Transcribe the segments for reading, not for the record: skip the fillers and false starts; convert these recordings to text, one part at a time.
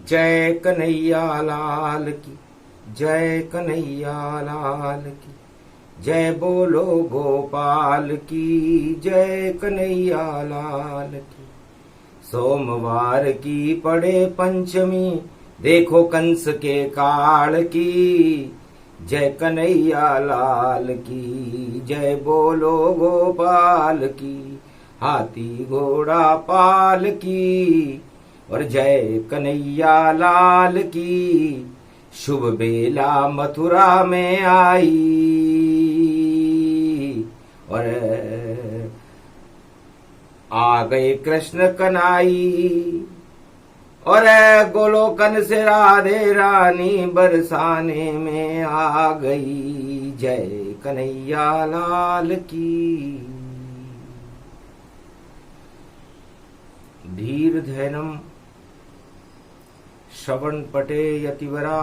जय कन्हैया लाल की, जय कन्हैया लाल की, जय बोलो गोपाल की, जय कन्हैया लाल की। सोमवार की पड़े पंचमी, देखो कंस के काल की, जय कन्हैया लाल की, जय बोलो गोपाल की, हाथी घोड़ा पाल की, और जय कन्हैया लाल की। शुभ बेला मथुरा में आई, और आ गए कृष्ण कन्हई, और गोलोकन से राधे रानी बरसाने में आ गई, जय कन्हैया लाल की। धीर धैर्यम श्रवण पटे यतिवरा,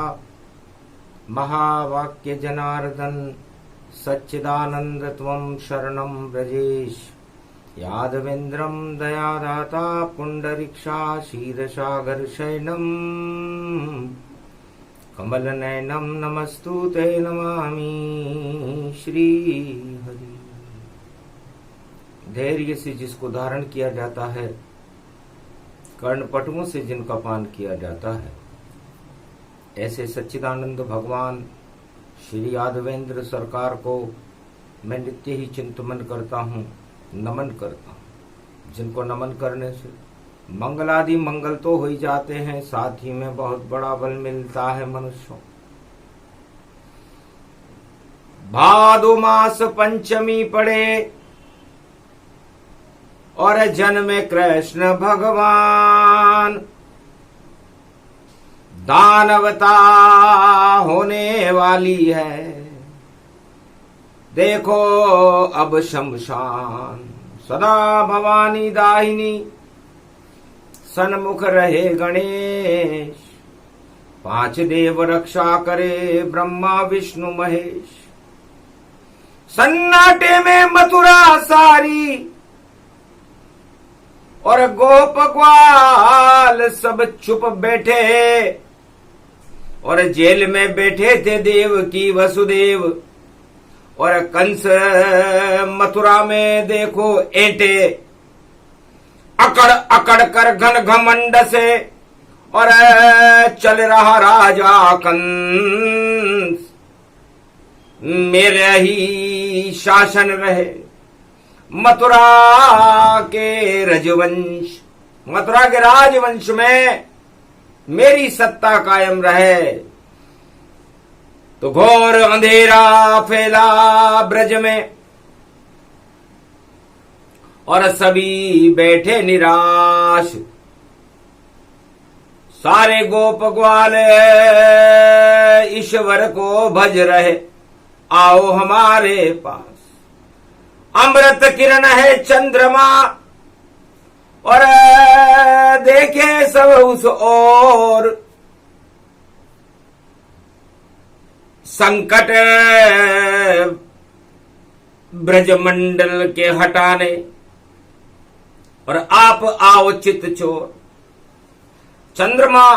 महावाक्य जनार्दन सच्चिदानंद त्वं शरणं व्रजेश। यादवेन्द्रं दयादाता पुंडरीक्षा क्षीरसागर शयनम, कमलनयनं नमस्तुते नमामि श्री हरि। धैर्य से जिसको धारण किया जाता है, कर्णपटुओं से जिनका पान किया जाता है, ऐसे सच्चिदानंद भगवान श्री यादवेंद्र सरकार को मैं नित्य ही चिंतन करता हूँ, नमन करता हूँ। जिनको नमन करने से मंगलादि मंगल तो हो ही जाते हैं, साथ ही में बहुत बड़ा बल मिलता है मनुष्यों। भादो मास पंचमी पड़े और जन्मे कृष्ण भगवान, दानवता होने वाली है, देखो अब शमशान। सदा भवानी दाहिनी सन्मुख रहे गणेश, 5 देव रक्षा करे ब्रह्मा विष्णु महेश। सन्नाटे में मथुरा सारी, और गोप ग्वाल सब चुप बैठे, और जेल में बैठे थे देवकी वसुदेव, और कंस मथुरा में देखो एंटे, अकड़ अकड़ कर घन घमंड से, और चल रहा राजा कंस, मेरे ही शासन रहे। मथुरा के राजवंश, मथुरा के राजवंश में मेरी सत्ता कायम रहे। तो घोर अंधेरा फैला ब्रज में, और सभी बैठे निराश। सारे गोप ग्वाल ईश्वर को भज रहे, आओ हमारे पास। अमृत किरण है चंद्रमा, और देखे सब उस ओर। संकट ब्रजमंडल के हटाने, और आप आओ चित चोर। चंद्रमा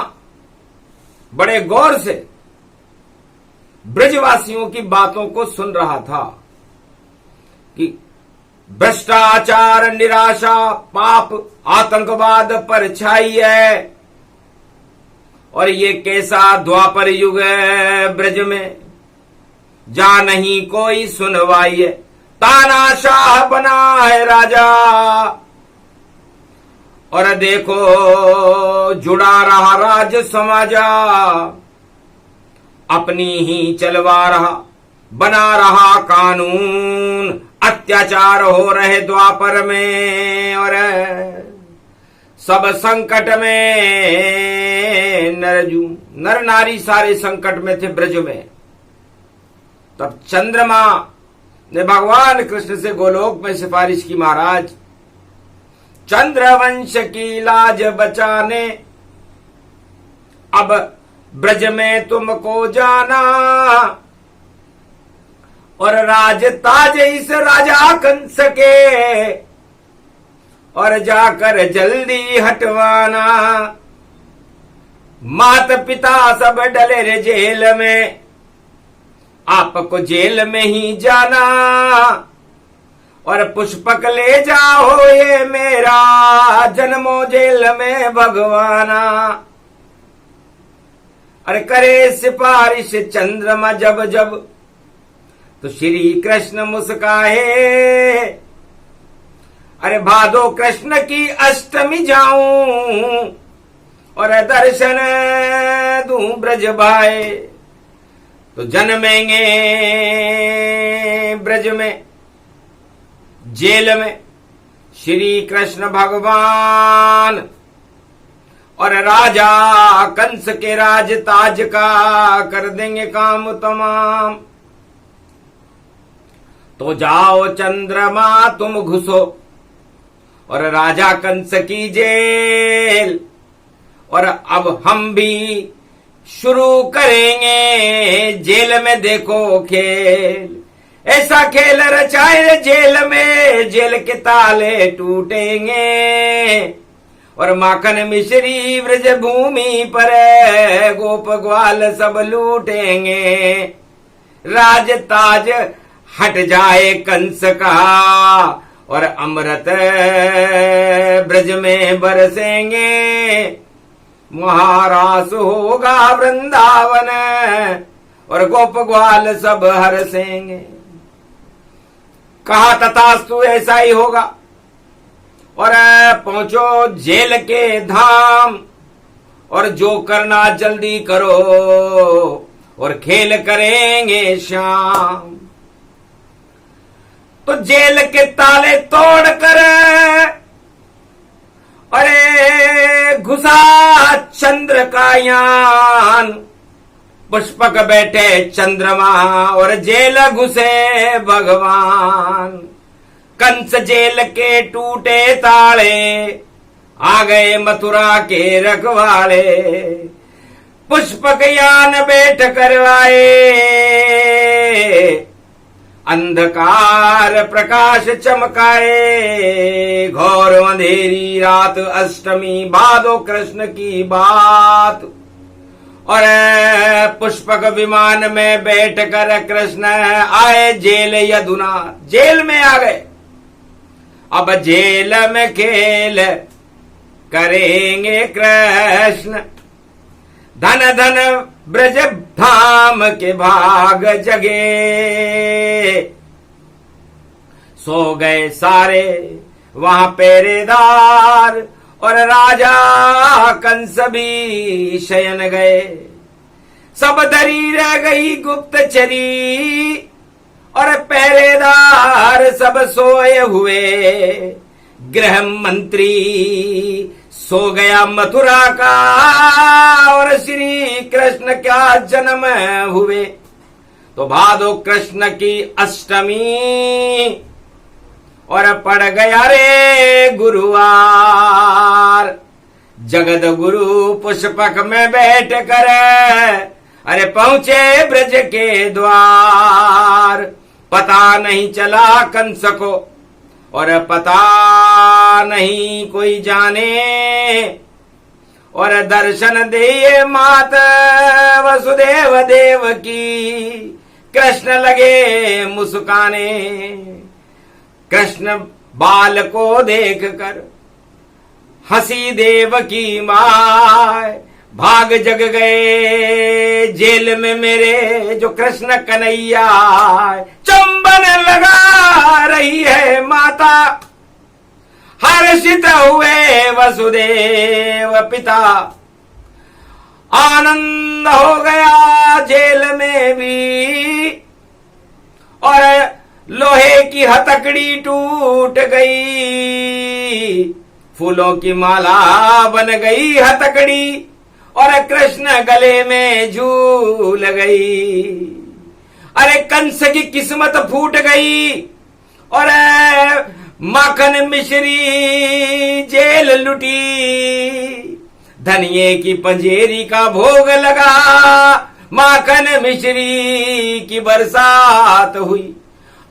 बड़े गौर से ब्रजवासियों की बातों को सुन रहा था कि भ्रष्टाचार, निराशा, पाप, आतंकवाद पर छाई है, और ये कैसा द्वापर युग है ब्रज में, जा नहीं कोई सुनवाई है। तानाशाह बना है राजा, और देखो जुड़ा रहा राज समाजा, अपनी ही चलवा रहा, बना रहा कानून। अत्याचार हो रहे द्वापर में, और सब संकट में नर नारी सारे संकट में थे ब्रज में। तब चंद्रमा ने भगवान कृष्ण से गोलोक में सिफारिश की, महाराज चंद्रवंश की लाज बचाने अब ब्रज में तुमको जाना, और राज ताज इस राजा कंस के, और जाकर जल्दी हटवाना। माता पिता सब डले रे जेल में, आपको जेल में ही जाना, और पुष्पक ले जाओ ये मेरा जन्मो जेल में भगवाना। अरे करे सिफारिश चंद्रमा जब जब, तो श्री कृष्ण मुस्काए। अरे भादो कृष्ण की अष्टमी जाऊं, और दर्शन दूं ब्रज भाए, तो जन्मेंगे ब्रज में जेल में श्री कृष्ण भगवान, और राजा कंस के राज ताज का कर देंगे काम तमाम। तो जाओ चंद्रमा तुम घुसो, और राजा कंस की जेल, और अब हम भी शुरू करेंगे जेल में देखो खेल। ऐसा खेल रचाए जेल में, जेल के ताले टूटेंगे, और माखन मिश्री ब्रज भूमि पर गोप ग्वाल सब लूटेंगे। राज ताज हट जाए कंस का, और अमृत ब्रज में बरसेंगे। महारास होगा वृंदावन, और गोप ग्वाल सब हरसेंगे। कहा तथास्तु ऐसा ही होगा, और पहुंचो जेल के धाम, और जो करना जल्दी करो, और खेल करेंगे शाम। तो जेल के ताले तोड़कर अरे घुसा चंद्र का यान, पुष्पक बैठे चंद्रमा, और जेल घुसे भगवान। कंस जेल के टूटे ताले, आ गए मथुरा के रखवाले। पुष्पक यान बैठ करवाए, अंधकार प्रकाश चमकाए। घोर अंधेरी रात अष्टमी, भादो कृष्ण की बात, और पुष्पक विमान में बैठकर कृष्ण आए जेल यदुना। जेल में आ गए, अब जेल में खेल करेंगे कृष्ण। धन धन ब्रज धाम के भाग जगे, सो गए सारे वहां पहरेदार, और राजा कंस भी शयन गए। सब दरी रह गई गुप्तचरी, और पहरेदार सब सोए हुए। गृह मंत्री सो गया मथुरा का, और श्री कृष्ण का जन्म हुए। तो भादो कृष्ण की अष्टमी, और पड़ गया रे गुरुवार। जगत गुरु पुष्पक में बैठ कर अरे पहुंचे ब्रज के द्वार। पता नहीं चला कंस को, और पता नहीं कोई जाने, और दर्शन दे मात वसुदेव देव की। कृष्ण लगे मुस्काने, कृष्ण बाल को देखकर हंसी देव की माय। भाग जग गए जेल में मेरे जो कृष्ण कन्हैया। चंबन लगा रही है माता, हर्षित हुए वसुदेव पिता। आनंद हो गया जेल में भी, और लोहे की हथकड़ी टूट गई। फूलों की माला बन गई हथकड़ी, और कृष्ण गले में झूल गई। अरे कंस की किस्मत फूट गई, और माखन मिश्री जेल लुटी। धनिये की पंजेरी का भोग लगा, माखन मिश्री की बरसात हुई।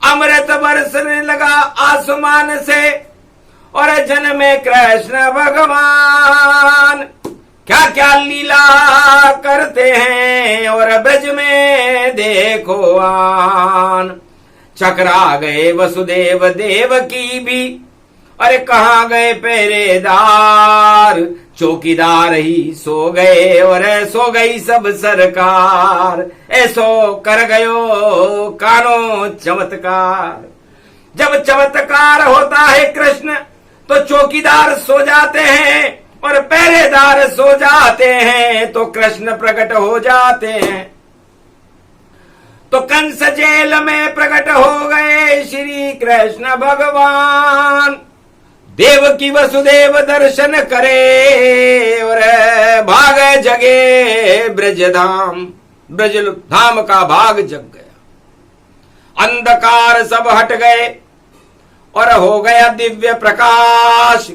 अमृत बरसने लगा आसमान से, और जन्मे कृष्ण भगवान। क्या क्या लीला करते हैं, और ब्रज में देखो आन। चकरा गए वसुदेव देवकी भी, अरे कहाँ गए पहरेदार, चौकीदार ही सो गए और सो गई सब सरकार। ऐसो कर गयो कानो चमत्कार। जब चमत्कार होता है कृष्ण तो चौकीदार सो जाते हैं और पहरेदार सो जाते हैं, तो कृष्ण प्रकट हो जाते हैं। तो कंस जेल में प्रकट हो गए श्री कृष्ण भगवान। देवकी वसुदेव दर्शन करे और भागे जगे ब्रज धाम। ब्रज धाम का भाग जग गया। अंधकार सब हट गए और हो गया दिव्य प्रकाश।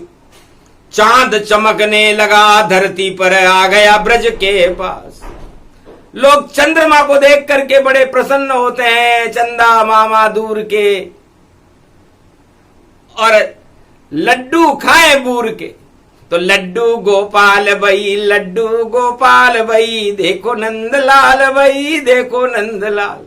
चांद चमकने लगा, धरती पर आ गया ब्रज के पास। लोग चंद्रमा को देख करके बड़े प्रसन्न होते हैं, चंदा मामा दूर के, और लड्डू खाए बूर के। तो लड्डू गोपाल बई, लड्डू गोपाल बई, देखो नंदलाल बई, देखो नंदलाल।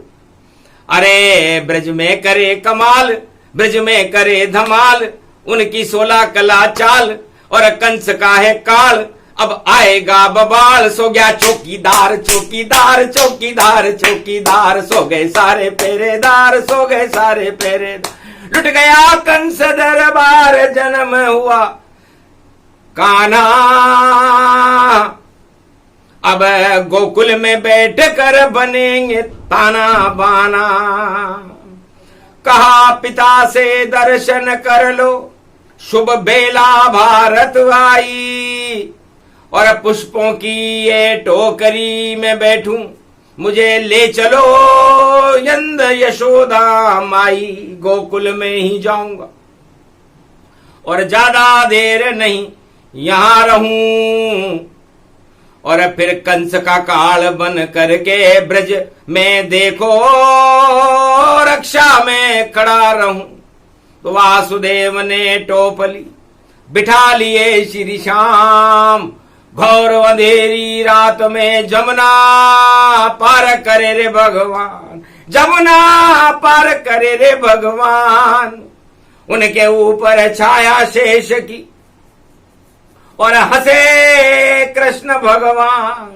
अरे ब्रज में करे कमाल, ब्रज में करे धमाल, उनकी 16 कला चाल, और कंस का है काल, अब आएगा बबाल। सो गया चौकीदार चौकीदार चौकीदार चौकीदार, सो गए सारे पहरेदार, सो गए सारे पहरेदार। लुट गया कंस दरबार, जन्म हुआ कान्हा। अब गोकुल में बैठ कर बनेंगे ताना बाना। कहा पिता से दर्शन कर लो, शुभ बेला भारत आई, और पुष्पों की ये टोकरी में बैठूं, मुझे ले चलो यंद यशोदा माई। गोकुल में ही जाऊंगा और ज्यादा देर नहीं यहां रहूं, और फिर कंस का काल बन करके ब्रज में देखो रक्षा में खड़ा रहूं। तो वासुदेव ने टोपली बिठा लिए श्री श्याम। घोर अंधेरी रात में जमुना पार करे रे भगवान, जमुना पार करे रे भगवान। उनके ऊपर छाया शेष की और हंसे कृष्ण भगवान।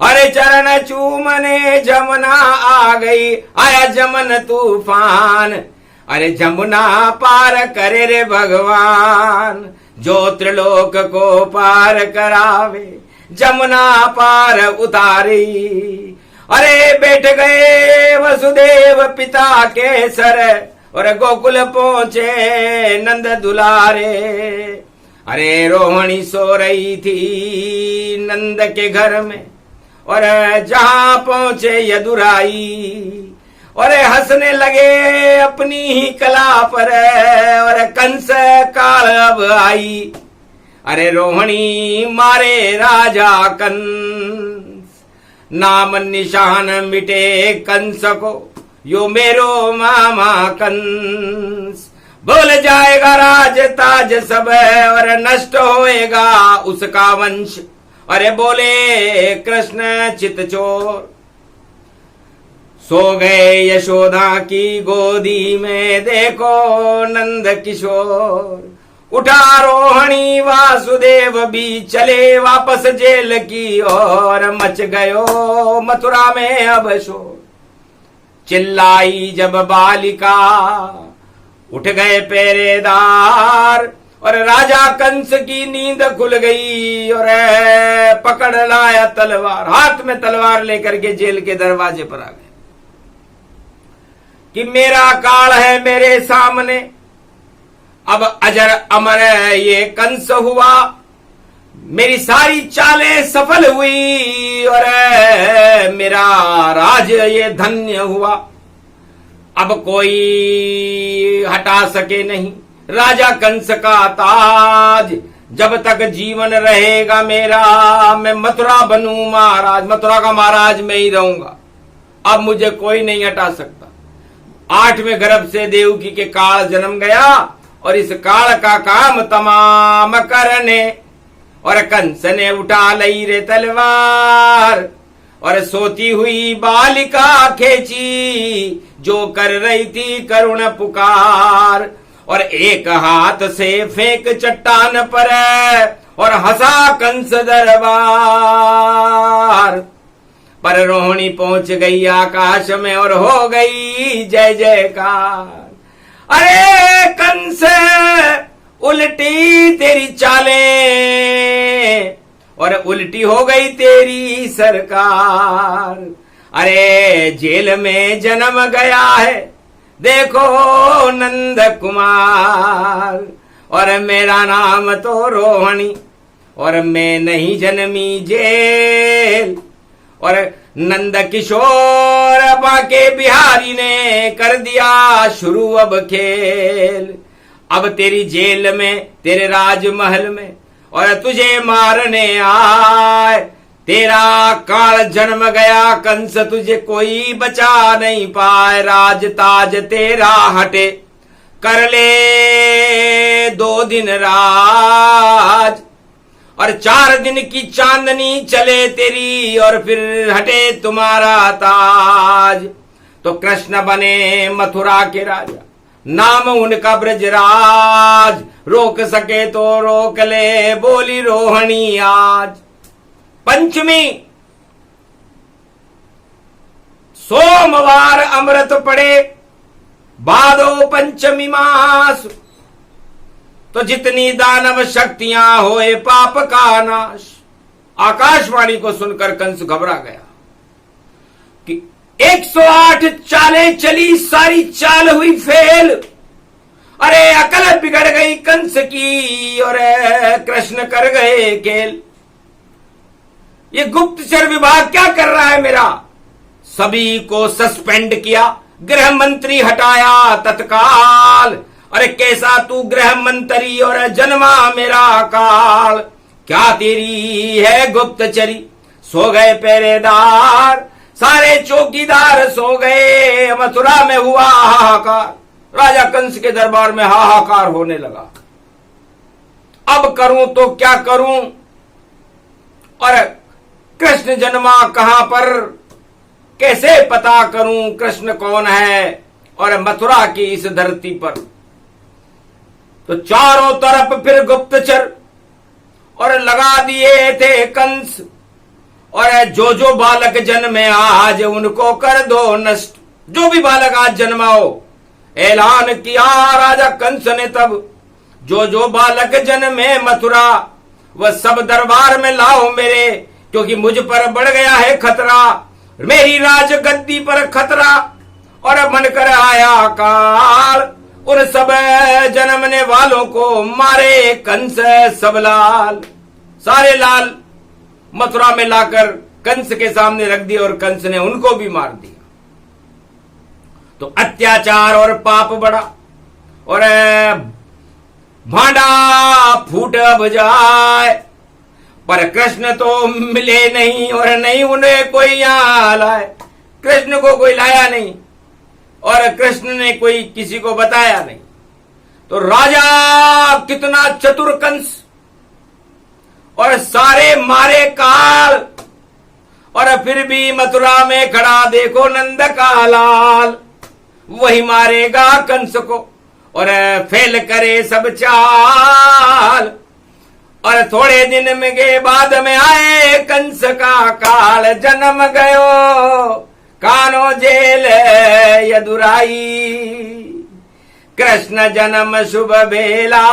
अरे चरण चूमने जमुना आ गई, आया जमन तूफान। अरे जमुना पार करे रे भगवान, जो त्रिलोक को पार करावे, जमुना पार उतारी। अरे बैठ गए वसुदेव पिता के सर, और गोकुल पहुंचे नंद दुलारे। अरे रोहिणी सो रही थी नंद के घर में, और जहां पहुंचे यदुराई। और हंसने लगे अपनी ही कला पर, और कंस काल अब आई। अरे रोहिणी मारे राजा कंस, नाम निशान मिटे कंस को, यो मेरो मामा कंस। भूल जाएगा राज ताज सब, और नष्ट होएगा उसका वंश। अरे बोले कृष्ण चितचोर, सो गए यशोदा की गोदी में, देखो नंद किशोर। उठा रोहिणी वासुदेव भी चले वापस जेल की ओर। मच गयो मथुरा में अब शोर, चिल्लाई जब बालिका, उठ गए पहरेदार। और राजा कंस की नींद खुल गई, और पकड़ लाया तलवार, हाथ में तलवार लेकर के जेल के दरवाजे पर आ गए कि मेरा काल है मेरे सामने, अब अजर अमर ये कंस हुआ। मेरी सारी चालें सफल हुई, और मेरा राज ये धन्य हुआ। अब कोई हटा सके नहीं राजा कंस का ताज। जब तक जीवन रहेगा मेरा, मैं मथुरा बनूं महाराज, मथुरा का महाराज मैं ही रहूंगा। अब मुझे कोई नहीं हटा सकता। 8वें गर्भ से देवकी के काल जन्म गया, और इस काल का काम तमाम करने, और कंस ने उठा लई रे तलवार और सोती हुई बालिका खींची जो कर रही थी करुण पुकार। और एक हाथ से फेंक चट्टान पर और हंसा कंस दरबार। पर रोहिणी पहुंच गई आकाश में और हो गई जय जयकार। अरे कंस उल्टी तेरी चालें और उल्टी हो गई तेरी सरकार। अरे जेल में जन्म गया है देखो नंद कुमार। और मेरा नाम तो रोहिणी और मैं नहीं जन्मी जेल। और नंद किशोर बाके बिहारी ने कर दिया शुरू अब खेल। अब तेरी जेल में तेरे राजमहल में और तुझे मारने आए। तेरा काल जन्म गया कंस तुझे कोई बचा नहीं पाए। राज ताज तेरा हटे कर ले 2 दिन राज। और 4 दिन की चांदनी चले तेरी और फिर हटे तुम्हारा ताज। तो कृष्ण बने मथुरा के राजा नाम उनका ब्रजराज। रोक सके तो रोक ले बोली रोहिणी आज। पंचमी सोमवार अमृत पड़े भादो पंचमी मास। तो जितनी दानव शक्तियां होए पाप का नाश। आकाशवाणी को सुनकर कंस घबरा गया कि 108 चालें चली सारी चाल हुई फेल। अरे अकल बिगड़ गई कंस की और कृष्ण कर गए खेल। ये गुप्तचर विभाग क्या कर रहा है मेरा। सभी को सस्पेंड किया गृह मंत्री हटाया तत्काल। अरे कैसा तू गृह मंत्री और जन्मा मेरा काल। क्या तेरी है गुप्तचरी सो गए पहरेदार। सारे चौकीदार सो गए मथुरा में हुआ हाहाकार। राजा कंस के दरबार में हाहाकार होने लगा। अब करूं तो क्या करूं। और कृष्ण जन्मा कहां पर कैसे पता करूं कृष्ण कौन है और मथुरा की इस धरती पर। तो चारों तरफ फिर गुप्तचर और लगा दिए थे कंस। और जो बालक जन्मे आज उनको कर दो नष्ट। जो भी बालक आज जन्माओ ऐलान किया राजा कंस ने तब। जो बालक जन्मे मथुरा वह सब दरबार में लाओ मेरे। क्योंकि मुझ पर बढ़ गया है खतरा मेरी राजगद्दी पर खतरा। और मन कर आया काल उन सब जन्मने वालों को मारे कंस सब लाल। सारे लाल मथुरा में लाकर कंस के सामने रख दिए और कंस ने उनको भी मार दिया। तो अत्याचार और पाप बढ़ा और भांडा फूट अब जाए। पर कृष्ण तो मिले नहीं और नहीं उन्हें कोई यहां लाए। कृष्ण को कोई लाया नहीं और कृष्ण ने कोई किसी को बताया नहीं। तो राजा कितना चतुर कंस और सारे मारे काल। और फिर भी मथुरा में खड़ा देखो नंद का लाल। वही मारेगा कंस को और फेल करे सब चाल। और थोड़े दिन में के बाद में आए कंस का काल। जन्म गयो कानो जेल यदुराई। कृष्ण जन्म शुभ बेला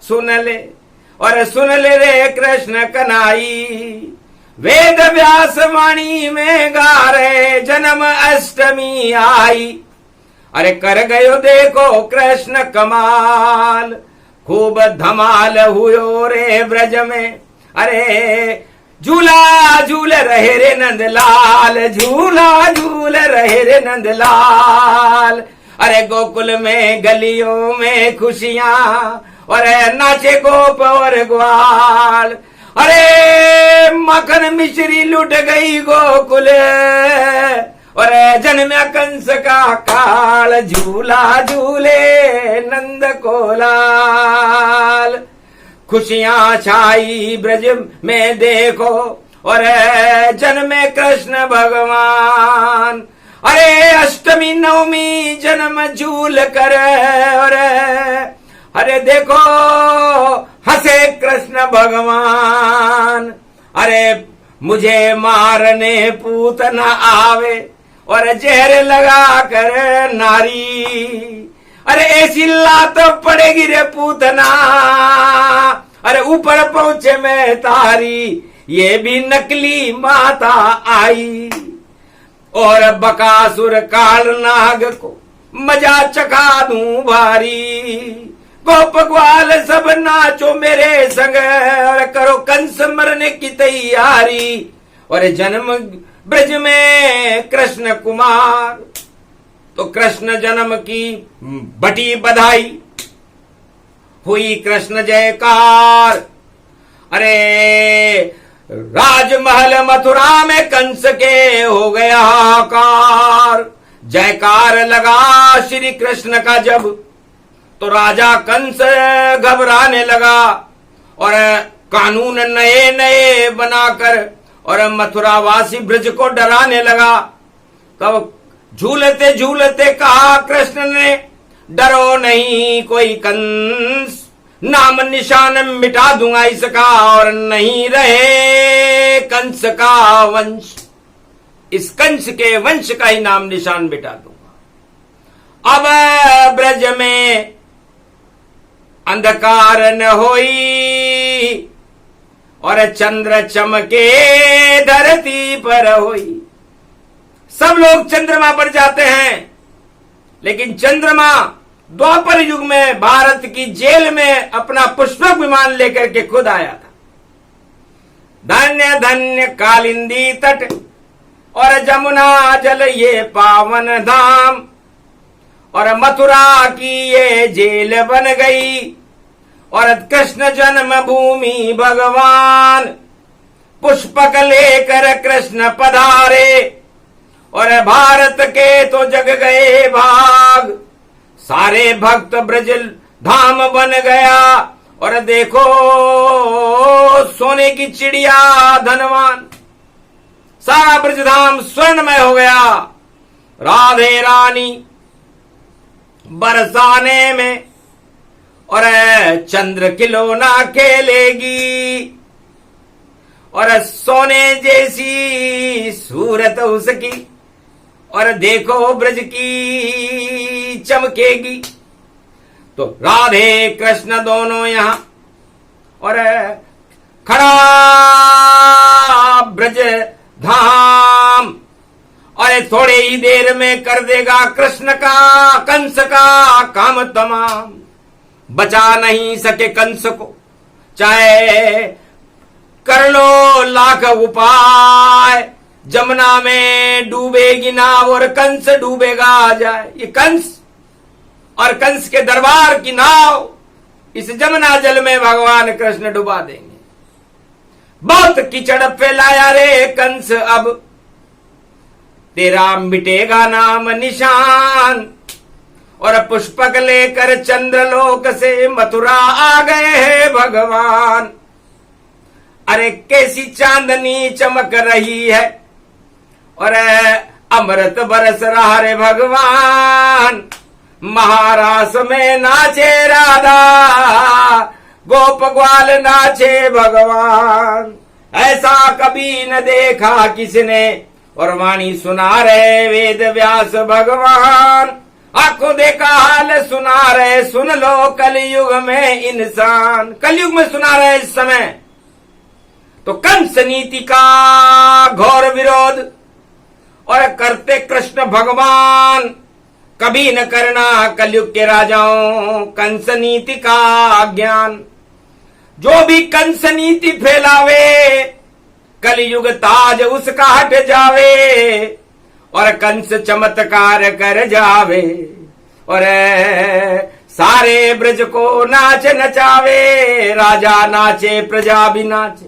सुन ले और सुन ले रे कृष्ण कनाई। वेद व्यास वाणी में गा रहे जन्म अष्टमी आई। अरे कर गयो देखो कृष्ण कमाल। खूब धमाल हुयो रे ब्रज में। अरे झूला झूल रहे रे नंदलाल। झूला झूल रहे रे नंदलाल। अरे गोकुल में गलियों में खुशियां और नाचे गोप और ग्वाल। अरे मक्खन मिश्री लुट गई गोकुल और जन्म कंस का काल। झूला झूले नंद को लाल। खुशियां छाई ब्रज में देखो और जन्मे कृष्ण भगवान। अरे अष्टमी नवमी जन्म झूल कर और अरे देखो हंसे कृष्ण भगवान। अरे मुझे मारने पूतना आवे और जहर लगा कर नारी। अरे ऐसी लात पड़ेगी रे पूतना, अरे ऊपर पहुंचे मैं तारी। ये भी नकली माता आई और बकासुर काल नाग को मजा चखा दूं भारी। गोप ग्वाल सब नाचो मेरे संग और करो कंस मरने की तैयारी। और जन्म ब्रज में कृष्ण कुमार, तो कृष्ण जन्म की बटी बधाई, हुई कृष्ण जयकार। अरे राजमहल मथुरा में कंस के हो गया हाहाकार। जयकार लगा श्री कृष्ण का जब, तो राजा कंस घबराने लगा और कानून नए नए बनाकर और मथुरावासी ब्रज को डराने लगा। तब झूलते झूलते कहा कृष्ण ने, डरो नहीं कोई कंस, नाम निशान मिटा दूंगा इसका और नहीं रहे कंस का वंश। इस कंस के वंश का ही नाम निशान मिटा दूंगा। अब ब्रज में अंधकार न होई और चंद्र चमके धरती पर होई। सब लोग चंद्रमा पर जाते हैं, लेकिन चंद्रमा द्वापर युग में भारत की जेल में अपना पुष्पक विमान लेकर के खुद आया था। धन्य धन्य कालिंदी तट और जमुना जल ये पावन धाम, और मथुरा की ये जेल बन गई और कृष्ण जन्म भूमि भगवान। पुष्पक लेकर कृष्ण पधारे और भारत के तो जग गए भाग। सारे भक्त ब्रज धाम बन गया और देखो सोने की चिड़िया धनवान। सारा ब्रज धाम स्वर्णमय हो गया। राधे रानी बरसाने में और चंद्र खिलौना खेलेगी और सोने जैसी सूरत उसकी और देखो ब्रज की चमकेगी। तो राधे कृष्ण दोनों यहां और खड़ा ब्रज धाम, और थोड़े ही देर में कर देगा कृष्ण का कंस का काम तमाम। बचा नहीं सके कंस को, चाहे कर लो लाख उपाय। जमुना में डूबेगी नाव और कंस डूबेगा जाए। ये कंस और कंस के दरबार की नाव इस जमुना जल में भगवान कृष्ण डुबा देंगे। बहुत कीचड़ फैलाया रे कंस, अब तेरा मिटेगा नाम निशान। और पुष्पक लेकर चंद्रलोक से मथुरा आ गए हैं भगवान। अरे कैसी चांदनी चमक रही है और अमृत बरस रहा रे भगवान। महारास में नाचे राधा, गोप ग्वाल नाचे भगवान। ऐसा कभी न देखा किसने, और वाणी सुना रहे वेद व्यास भगवान। आंखों देखा हाल सुना रहे, सुन लो कलयुग में इंसान। कलयुग में सुना रहे इस समय। तो कंस नीति का घोर विरोध और करते कृष्ण भगवान। कभी न करना कलयुग के राजाओं कंस नीति का ज्ञान। जो भी कंस नीति फैलावे, कलयुग ताज उसका हट जावे और कंस चमत्कार कर जावे और सारे ब्रज को नाच नचावे। राजा नाचे प्रजा भी नाचे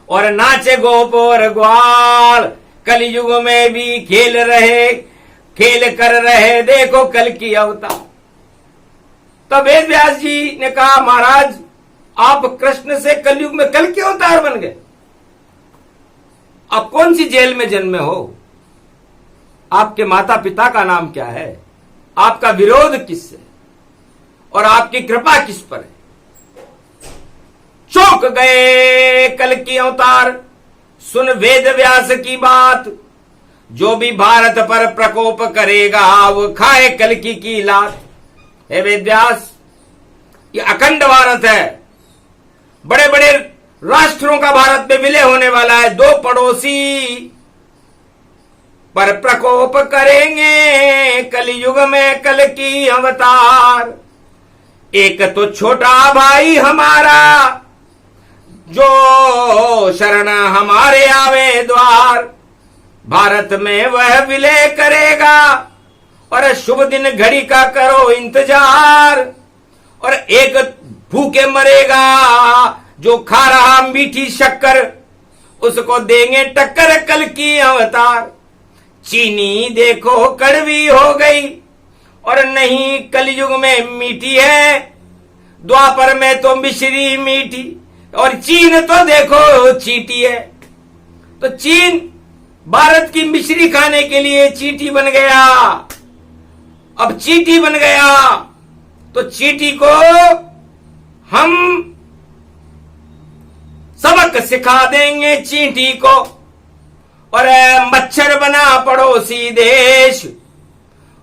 और नाचे गोप और ग्वाल। कलयुग में भी खेल कर रहे देखो कल की अवतार। तो वेद व्यास जी ने कहा महाराज आप कृष्ण से कलयुग में कल क्यों अवतार बन गए? आप कौन सी जेल में जन्मे हो? आपके माता पिता का नाम क्या है? आपका विरोध किससे और आपकी कृपा किस पर है? चौंक गए कल की अवतार, सुन वेद व्यास की बात। जो भी भारत पर प्रकोप करेगा वो खाए कल की लात। हे वेद व्यास, ये अखंड भारत है, बड़े बड़े राष्ट्रों का भारत में विलय होने वाला है। दो पड़ोसी पर प्रकोप करेंगे कलयुग में कल की अवतार। एक तो छोटा भाई हमारा जो शरण हमारे आवे द्वार, भारत में वह विलय करेगा और शुभ दिन घड़ी का करो इंतजार। और एक भूखे मरेगा जो खा रहा मीठी शक्कर, उसको देंगे टक्कर कल की अवतार। चीनी देखो कड़वी हो गई और नहीं कलयुग में मीठी है, द्वापर में तो मिश्री मीठी और चीन तो देखो चीटी है। तो चीन भारत की मिश्री खाने के लिए चीटी बन गया। अब चीटी बन गया तो चीटी को हम सबक सिखा देंगे चींटी को। और मच्छर बना पड़ोसी देश,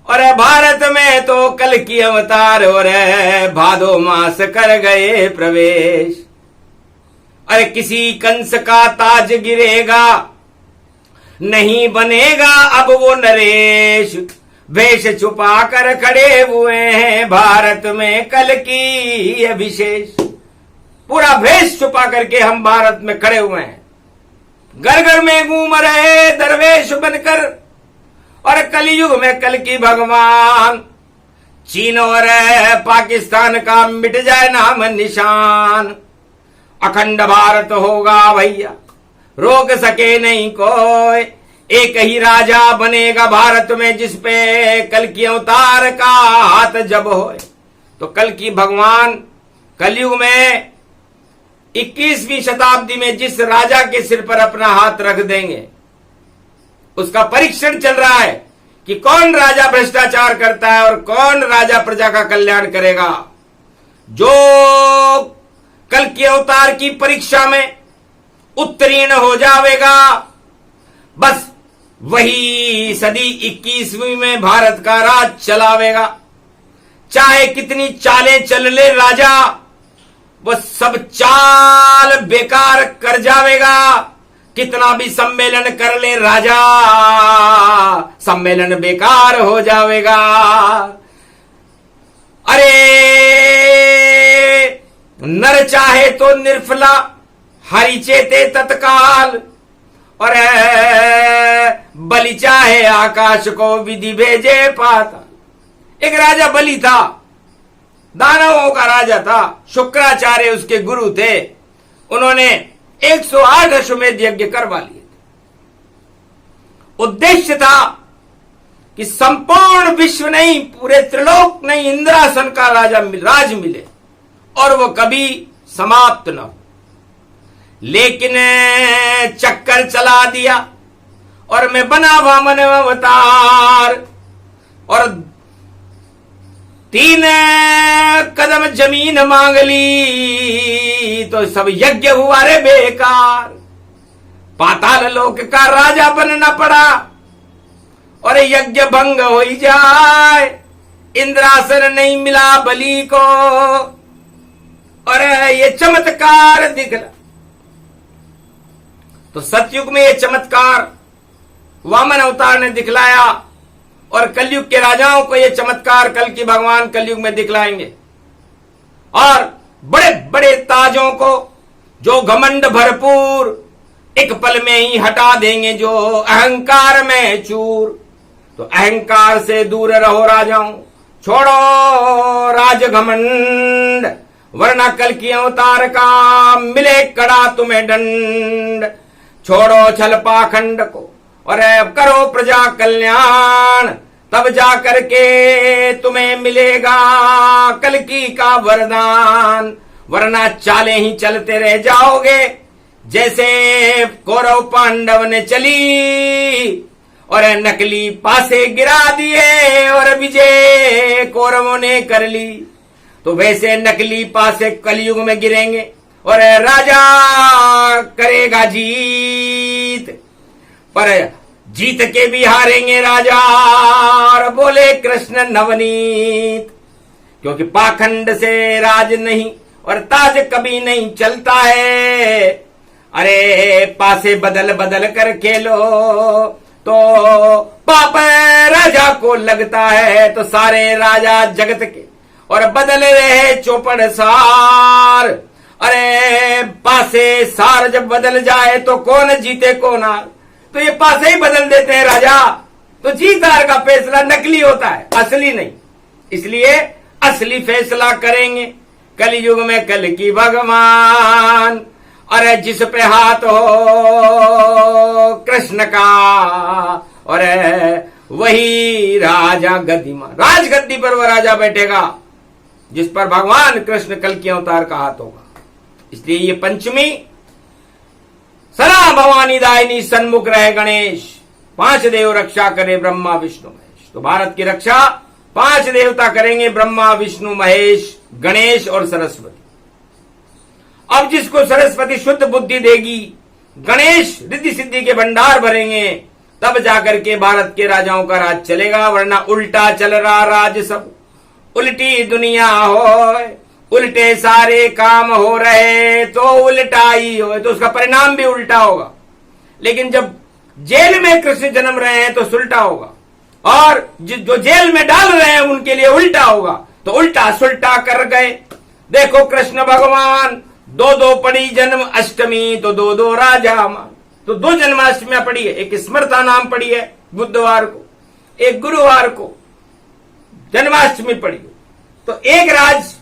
और भारत में तो कल की अवतार, और भादो मास कर गए प्रवेश। अरे किसी कंस का ताज गिरेगा, नहीं बनेगा अब वो नरेश। वेश छुपा कर खड़े हुए हैं भारत में कल की अभिषेक। पूरा वेश छुपा करके हम भारत में खड़े हुए हैं, घर घर में घूम रहे दरवेश बनकर। और कलयुग में कल की भगवान, चीन और पाकिस्तान का मिट जाए नाम निशान। अखंड भारत होगा भैया, रोक सके नहीं कोई। एक ही राजा बनेगा भारत में, जिसपे कल की अवतार का हाथ जब होए। तो कल की भगवान कलयुग में 21वीं शताब्दी में जिस राजा के सिर पर अपना हाथ रख देंगे, उसका परीक्षण चल रहा है कि कौन राजा भ्रष्टाचार करता है और कौन राजा प्रजा का कल्याण करेगा। जो कल की अवतार की परीक्षा में उत्तीर्ण हो जाएगा, बस वही सदी 21वीं में भारत का राज चलावेगा। चाहे कितनी चालें चल ले राजा, वो सब चाल बेकार कर जावेगा। कितना भी सम्मेलन कर ले राजा, सम्मेलन बेकार हो जावेगा। अरे नर चाहे तो निर्फला, हरि चेते तत्काल। और बलि चाहे आकाश को, विधि भेजे पाताल। एक राजा बलि था, दानवों का राजा था, शुक्राचार्य उसके गुरु थे। उन्होंने 108 अश्वमेध यज्ञ करवा लिए थे। उद्देश्य था कि संपूर्ण विश्व नहीं, पूरे त्रिलोक नहीं, इंद्रासन का राज मिले और वो कभी समाप्त न हो। लेकिन चक्कर चला दिया और मैं बना वामन अवतार, और 3 कदम जमीन मांग ली तो सब यज्ञ हुआ रे बेकार। पाताल लोक का राजा बनना पड़ा और यज्ञ भंग हो ही जाए। इंद्रासन नहीं मिला बलि को, और ये चमत्कार दिखला। तो सतयुग में ये चमत्कार वामन अवतार ने दिखलाया, और कलयुग के राजाओं को ये चमत्कार कल की भगवान कलयुग में दिखलाएंगे। और बड़े बड़े ताजों को जो घमंड भरपूर, एक पल में ही हटा देंगे जो अहंकार में चूर। तो अहंकार से दूर रहो राजाओं, छोड़ो राज घमंड, वरना कल की अवतार का मिले कड़ा तुम्हें दंड। छोड़ो छल पाखंड को और करो प्रजा कल्याण, तब जा करके तुम्हें मिलेगा कल की का वरदान। वरना चाले ही चलते रह जाओगे, जैसे कौरव पांडव ने चली और नकली पासे गिरा दिए और विजय कौरवों ने कर ली। तो वैसे नकली पासे कलयुग में गिरेंगे और राजा करेगा जीत, पर जीत के भी हारेंगे राजा। और बोले कृष्ण नवनीत, क्योंकि पाखंड से राज नहीं और ताज कभी नहीं चलता है। अरे पासे बदल बदल कर खेलो तो पाप राजा को लगता है। तो सारे राजा जगत के और बदल रहे चौपड़ सार। अरे पासे सार जब बदल जाए तो कौन जीते कौन हार, तो ये पासे ही बदल देते हैं राजा। तो जीत हार का फैसला नकली होता है, असली नहीं। इसलिए असली फैसला करेंगे कलयुग में कल की भगवान। अरे जिस पे हाथ हो कृष्ण का, और वही राजा गद्दीमान, राजगद्दी पर वह राजा बैठेगा जिस पर भगवान कृष्ण कल के अवतार का हाथ होगा। इसलिए ये पंचमी सदा भवानी दायिनी सन्मुख रहे गणेश, 5 देव रक्षा करे ब्रह्मा विष्णु महेश। तो भारत की रक्षा 5 देवता करेंगे, ब्रह्मा विष्णु महेश, गणेश और सरस्वती। अब जिसको सरस्वती शुद्ध बुद्धि देगी, गणेश रिद्धि सिद्धि के भंडार भरेंगे, तब जाकर के भारत के राजाओं का राज चलेगा। वरना उल्टा चल रहा राज सब, उल्टी दुनिया हो, उल्टे सारे काम हो रहे तो उल्टा ही हो, तो उसका परिणाम भी उल्टा होगा। लेकिन जब जेल में कृष्ण जन्म रहे हैं तो सुलटा होगा, और जो जेल में डाल रहे हैं उनके लिए उल्टा होगा। तो उल्टा सुलटा कर गए। देखो कृष्ण भगवान 2-2 पड़ी जन्म अष्टमी, तो 2-2 राजा मान। तो 2 जन्माष्टमियां पड़ी है, एक स्मृता नाम पड़ी है बुधवार को, एक गुरुवार को जन्माष्टमी पड़ी। तो एक राज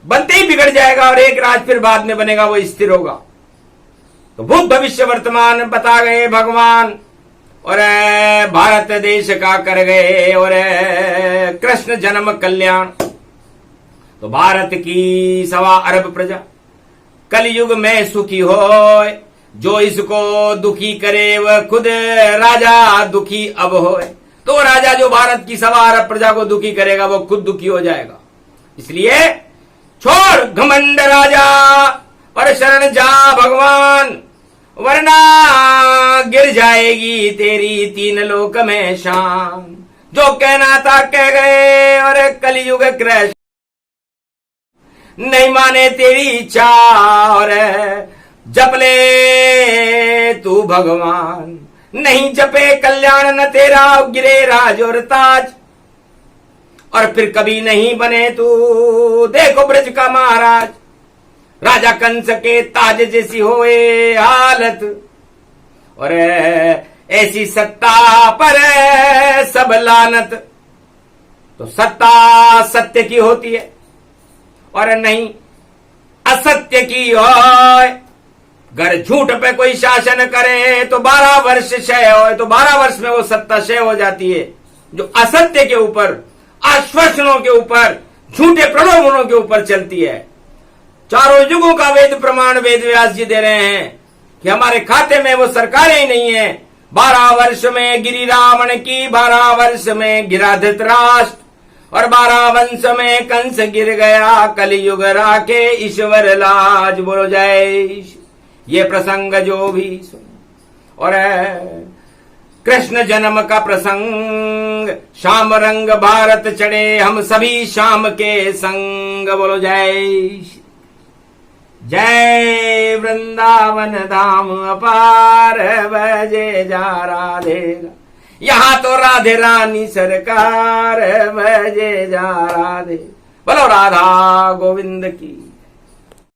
बनते ही बिगड़ जाएगा और एक राज फिर बाद में बनेगा, वो स्थिर होगा। तो भूत भविष्य वर्तमान बता गए भगवान, और भारत देश का कर गए और कृष्ण जन्म कल्याण। तो भारत की 1.25 अरब प्रजा कलयुग में सुखी हो, जो इसको दुखी करे वह खुद राजा दुखी अब होए। तो राजा जो भारत की 1.25 अरब प्रजा को दुखी करेगा वो खुद दुखी हो जाएगा। इसलिए छोड़ घमंड राजा और शरण जा भगवान, वरना गिर जाएगी तेरी 3 लोक में शान। जो कहना था कह गए और कलयुग क्रैश नहीं माने तेरी इच्छा, और जप ले तू भगवान, नहीं जपे कल्याण न तेरा गिरे राज और ताज। और फिर कभी नहीं बने तू देखो ब्रज का महाराज, राजा कंस के ताज जैसी होए हालत। और ऐसी सत्ता पर सब लानत। तो सत्ता सत्य की होती है और नहीं असत्य की हो। अगर झूठ पे कोई शासन करे तो 12 वर्ष क्षय हो, तो 12 वर्ष में वो सत्ता क्षय हो जाती है। जो असत्य के ऊपर, आश्वासनों के ऊपर, झूठे प्रलोभनों के ऊपर चलती है। चारों युगों का वेद प्रमाण वेद व्यास जी दे रहे हैं कि हमारे खाते में वो सरकारें ही नहीं है। 12 वर्ष में गिरी रावण की, 12 वर्ष में गिरा धृतराष्ट्र, और 12 वंश में कंस गिर गया। कलयुग राखे ईश्वर लाज। बोलो जय। ये प्रसंग जो भी सुन, और कृष्ण जन्म का प्रसंग, श्याम रंग भारत चढ़े हम सभी श्याम के संग। बोलो जय। जय वृंदावन धाम अपार, बजे जा राधे। यहाँ तो राधे रानी सरकार, बजे जा राधे। बोलो राधा गोविंद की।